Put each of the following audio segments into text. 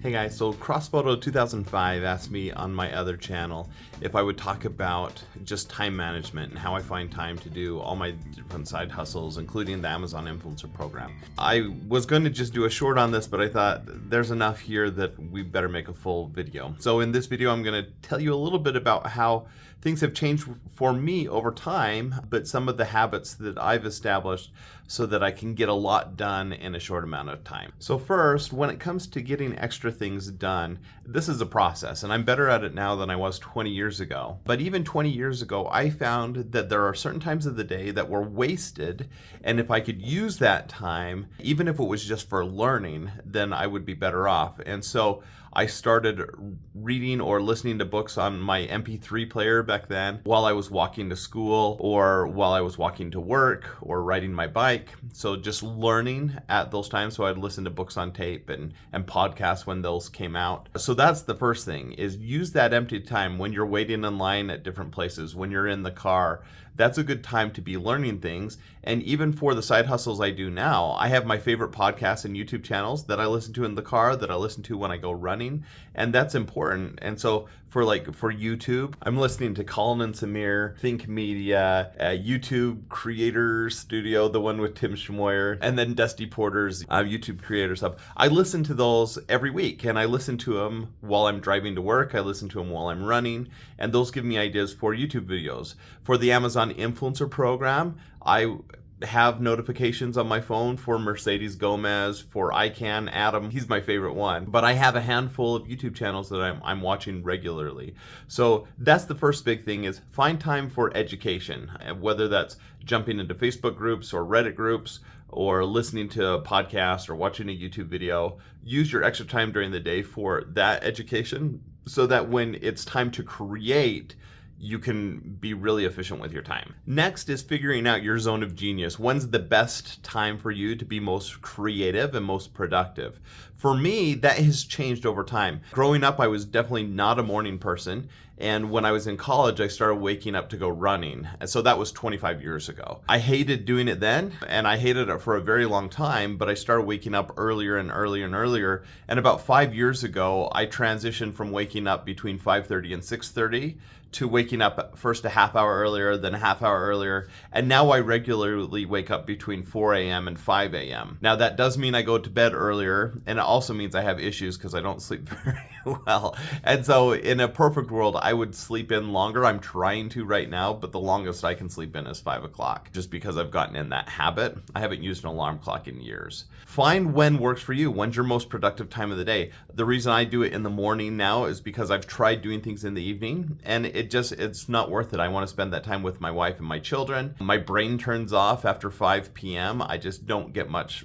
Hey guys, so CrossPhoto 2005 asked me on my other channel if I would talk about just time management and how I find time to do all my different side hustles, including the Amazon Influencer Program. I was going to just do a short on this, but I thought there's enough here that we better make a full video. So in this video, I'm going to tell you a little bit about how things have changed for me over time, but some of the habits that I've established so that I can get a lot done in a short amount of time. So first, when it comes to getting extra things done, this is a process, and I'm better at it now than I was 20 years ago. But even 20 years ago, I found that there are certain times of the day that were wasted, and if I could use that time, even if it was just for learning, then I would be better off. And so I started reading or listening to books on my MP3 player back then while I was walking to school or while I was walking to work or riding my bike. So just learning at those times. So I'd listen to books on tape and podcasts when those came out. So that's the first thing, is use that empty time when you're waiting in line at different places, when you're in the car. That's a good time to be learning things. And even for the side hustles I do now, I have my favorite podcasts and YouTube channels that I listen to in the car, that I listen to when I go running, and that's important. And so for YouTube, I'm listening to Colin and Samir, Think Media, YouTube Creator Studio, the one with Tim Schmoyer, and then Dusty Porter's YouTube Creator stuff. I listen to those every week, and I listen to them while I'm driving to work. I listen to them while I'm running, and those give me ideas for YouTube videos. For the Amazon Influencer Program, I have notifications on my phone for Mercedes Gomez, for ICANN, Adam. He's my favorite one. But I have a handful of YouTube channels that I'm watching regularly. So that's the first big thing, is find time for education, whether that's jumping into Facebook groups or Reddit groups or listening to a podcast or watching a YouTube video. Use your extra time during the day for that education so that when it's time to create, you can be really efficient with your time. Next is figuring out your zone of genius. When's the best time for you to be most creative and most productive? For me, that has changed over time. Growing up, I was definitely not a morning person. And when I was in college, I started waking up to go running. And so that was 25 years ago. I hated doing it then, and I hated it for a very long time, but I started waking up earlier and earlier and earlier. And about 5 years ago, I transitioned from waking up between 5:30 and 6:30 to waking up first a half hour earlier, then a half hour earlier. And now I regularly wake up between 4 a.m. and 5 a.m. Now that does mean I go to bed earlier, and it also means I have issues because I don't sleep very well. And so in a perfect world, I would sleep in longer. I'm trying to right now, but the longest I can sleep in is 5 o'clock, just because I've gotten in that habit. I haven't used an alarm clock in years. Find when works for you. When's your most productive time of the day? The reason I do it in the morning now is because I've tried doing things in the evening, and it's not worth it. I want to spend that time with my wife and my children. My brain turns off after 5 p.m. I just don't get much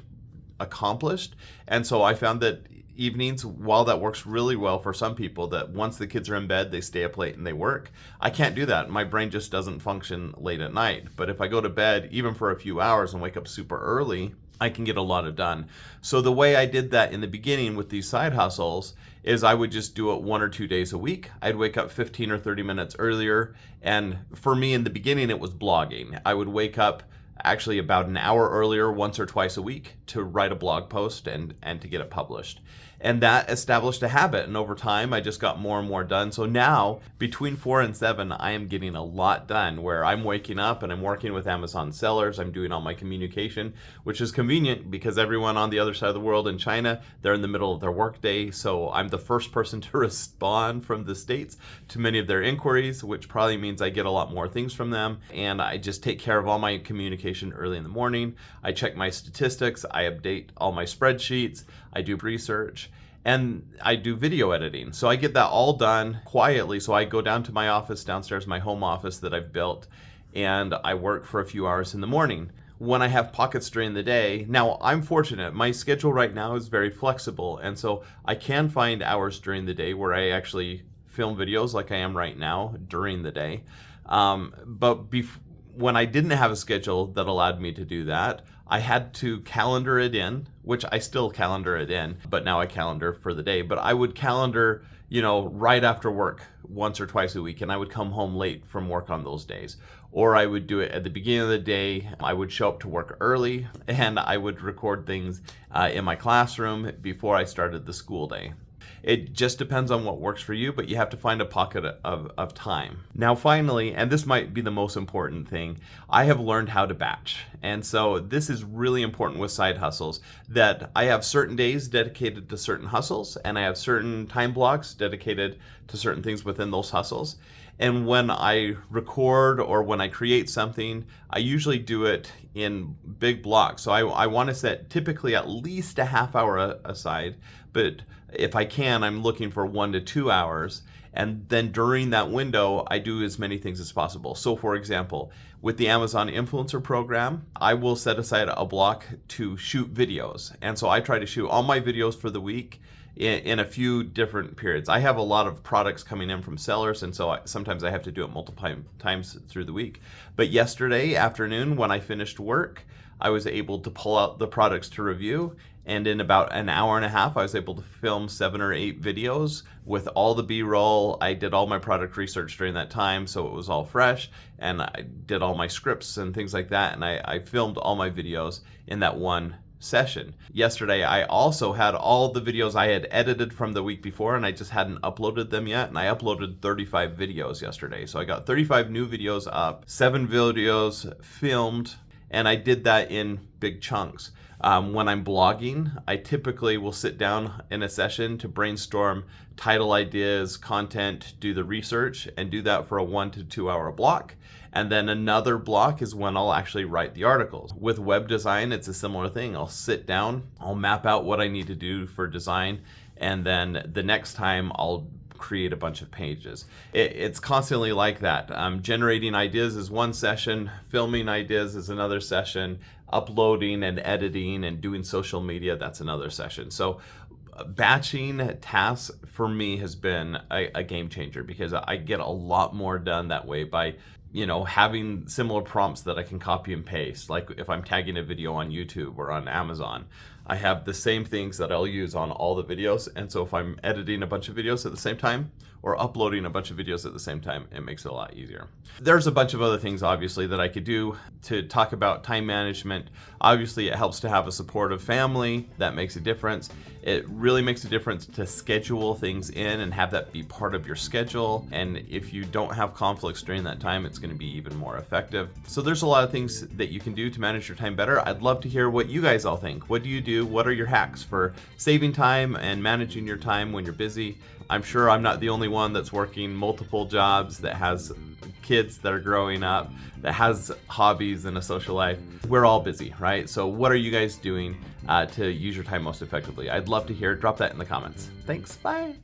accomplished. And so I found that evenings, while that works really well for some people, that once the kids are in bed, they stay up late and they work. I can't do that. My brain just doesn't function late at night. But if I go to bed, even for a few hours, and wake up super early, I can get a lot of done. So the way I did that in the beginning with these side hustles is I would just do it 1 or 2 days a week. I'd wake up 15 or 30 minutes earlier. And for me in the beginning, it was blogging. I would wake up actually about an hour earlier once or twice a week to write a blog post and to get it published. And that established a habit. And over time, I just got more and more done. So now, between 4 and 7, I am getting a lot done, where I'm waking up and I'm working with Amazon sellers. I'm doing all my communication, which is convenient because everyone on the other side of the world in China, they're in the middle of their workday. So I'm the first person to respond from the States to many of their inquiries, which probably means I get a lot more things from them. And I just take care of all my communication early in the morning. I check my statistics. I update all my spreadsheets. I do research. And I do video editing. So I get that all done quietly. So I go down to my office downstairs, my home office that I've built, and I work for a few hours in the morning. When I have pockets during the day, now I'm fortunate. My schedule right now is very flexible. And so I can find hours during the day where I actually film videos like I am right now during the day. When I didn't have a schedule that allowed me to do that, I had to calendar it in, which I still calendar it in, but now I calendar for the day. But I would calendar, right after work once or twice a week, and I would come home late from work on those days. Or I would do it at the beginning of the day. I would show up to work early, and I would record things in my classroom before I started the school day. It just depends on what works for you, but you have to find a pocket of time. Now, finally, and this might be the most important thing, I have learned how to batch. And so this is really important with side hustles, that I have certain days dedicated to certain hustles, and I have certain time blocks dedicated to certain things within those hustles. And when I record or when I create something, I usually do it in big blocks. So I want to set typically at least a half hour aside, but if I can, I'm looking for 1 to 2 hours. And then during that window, I do as many things as possible. So for example, with the Amazon Influencer Program, I will set aside a block to shoot videos. And so I try to shoot all my videos for the week in a few different periods. I have a lot of products coming in from sellers, and so sometimes I have to do it multiple times through the week. But yesterday afternoon, when I finished work, I was able to pull out the products to review, and in about an hour and a half, I was able to film 7 or 8 videos with all the B-roll. I did all my product research during that time, so it was all fresh, and I did all my scripts and things like that, and I filmed all my videos in that one session. Yesterday, I also had all the videos I had edited from the week before, and I just hadn't uploaded them yet, and I uploaded 35 videos yesterday. So I got 35 new videos up, 7 videos filmed, and I did that in big chunks. When I'm blogging, I typically will sit down in a session to brainstorm title ideas, content, do the research, and do that for a 1 to 2 hour block. And then another block is when I'll actually write the articles. With web design, it's a similar thing. I'll sit down, I'll map out what I need to do for design, and then the next time I'll create a bunch of pages. It's constantly like that. Generating ideas is one session, filming ideas is another session, uploading and editing and doing social media, that's another session. So batching tasks for me has been a game changer, because I get a lot more done that way by having similar prompts that I can copy and paste. Like if I'm tagging a video on YouTube or on Amazon, I have the same things that I'll use on all the videos. And so if I'm editing a bunch of videos at the same time or uploading a bunch of videos at the same time, it makes it a lot easier. There's a bunch of other things, obviously, that I could do to talk about time management. Obviously, it helps to have a supportive family. That makes a difference. It really makes a difference to schedule things in and have that be part of your schedule. And if you don't have conflicts during that time, it's going to be even more effective. So there's a lot of things that you can do to manage your time better. I'd love to hear what you guys all think. What do you do? What are your hacks for saving time and managing your time when you're busy? I'm sure I'm not the only one that's working multiple jobs, that has kids that are growing up, that has hobbies and a social life. We're all busy, right? So what are you guys doing to use your time most effectively? I'd love to hear. Drop that in the comments. Thanks. Bye.